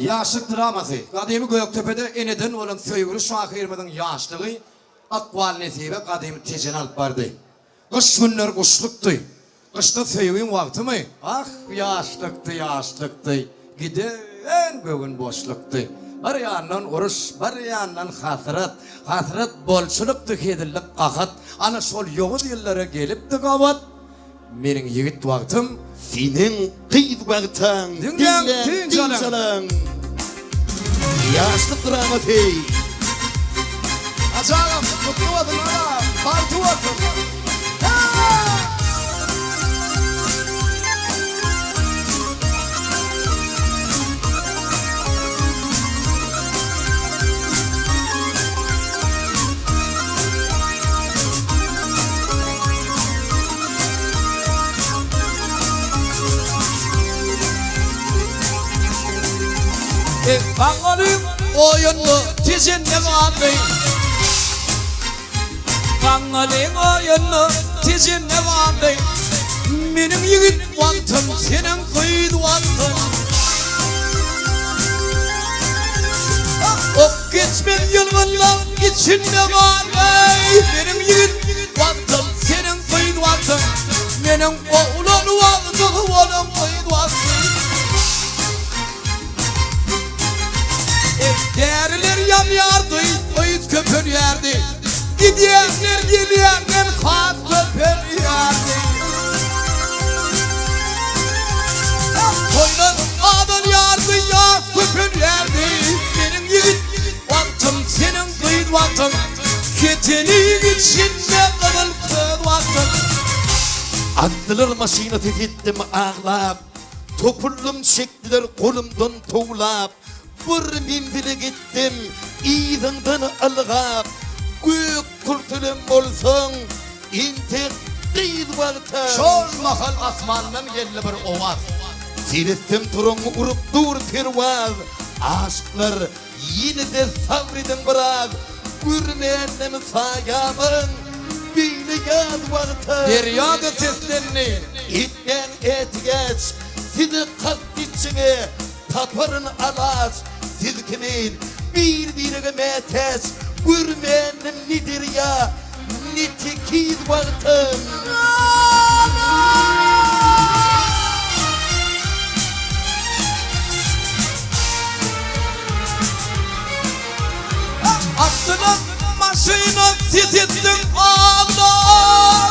Yaşlık draması. Kadimi Göktepe'de eneden olan söygürü Şahirmedin yaşlığı akval nesibe kadimi tecen alıp vardı. Kış günler kışlıktı. Kışta söygün vakti mi? Ah yaşlıktı. Giden bugün boşluktu. Bir yandan oruç, bir yandan hasret bolçuluktu hedillik qahat. Ana şol yoğuz yıllara gelipdi qabat. Menin yigit vaktim senin kıyıt vaktin dinlen çalın. Yaşlık dramati. Acayip mutlu oldum ana. Parti oldum. Kangalım oyunu tizinle vardı. Kangalım oyunu tizinle vardı. Benim yigit vaktim senin kıyıd vaktin. O geçmen yılgınlar içinde vardı. Benim yigit vaktim senin kıyıd vaktin. Benim oğlan vaktim oğlum kıyıd vaktin. Değerler yanyardı, öğüt köpürüyordu. Gidiyenler geliyenler hat köpürüyordu. Toylar adan yardı ya köpürüyordu. Benim yigit vaktim senin kıyıd vaktin. Keteni içinde kıvıl kıyıd vaktin. Attılar maşina titittim ağlap. Topullum çektiler kolumdan toğlap. Bir mendile gittim, izinden algap. Gök kurtulum olsun, intek kıyıd vaktin. Şol mahal asmandan geldi bir ovaz. Seyrettim turun urup dur pervaz. Aşklar yine de sabredin biraz. Görmeyendim sayabın, beyni yad vaktin. Deryada seslerini İtten et geç, sizi kast içine taparın alas. Sizkinin bir metes, görmeyenim nedir ya, ne tekid vaktin. Attılar maşina titittim ağlar.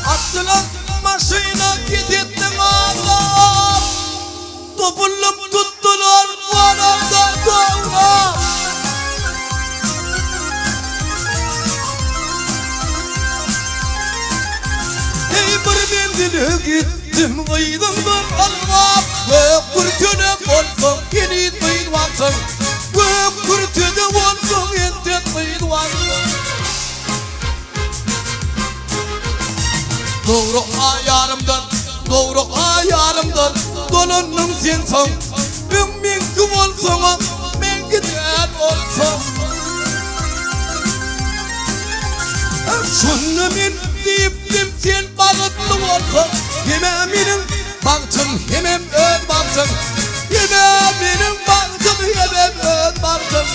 Attılar maşina titittim ağlar. Topullum tuttular varamdan doğra. Ey bir mendile gittim kıydımdan algap. Gök kurtuna olsun yeni kıyıd vaktin. Gök kurtuna olsun yeni kıyıd vaktin. Doğru ayarımdan donunum sensin. Ümmin kim olsana men giden olsam. Şunu men deyiptim sen bağıtlı olsan. Yeme benim baktım yemem ön baktım. Yeme benim baktım yemem ön baktım.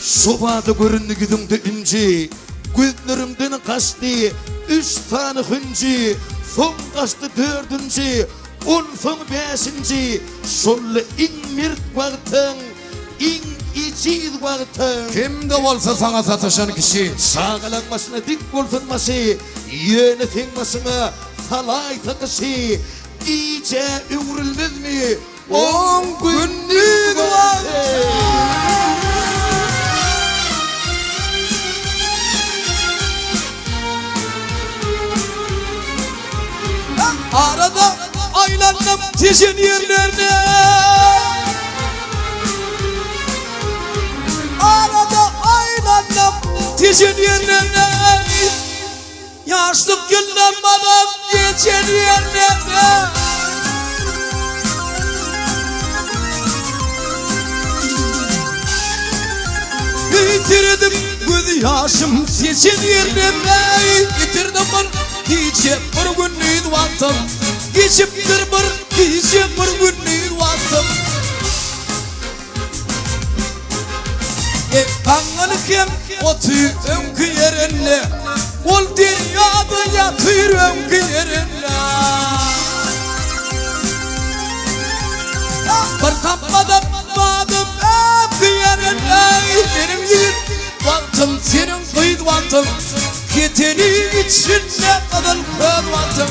Sobada göründü güdümde inci, gözlerimden kaçtı 3 tane hınci. Son kaçtı 4. On son 5. Şolle in mirt vaktin, in içid vaktin. Kimde olsa sana satışan kişi. Sağalanmasına dik bolsunması, yönetilmasına salay takısı. İyice övülmez mi? 10 günlük vakti. Arada aylandım tizin yerlerine. Arada aylandım tizin yerlerine. Yaşlık günler bana geçen yerlerine. Bitirdim göz yaşım seçin yerine. Bitirdim ben hiç bir günlüğün vaktim. Geçiptir bir Diyecek bir günlüğü vaktım. Kanganıkem o tüyüm ki yerine, ol dünyada yatırım ki yerine. Bir tapmadım madım hep ki yerine. Benim yiğit vaktım, senin kıydı vaktım. Keteni içinde kadın köz vaktım.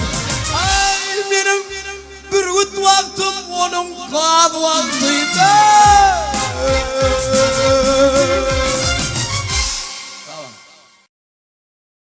Ay benim bir güt vaktım, onun kağıt vaktıydı.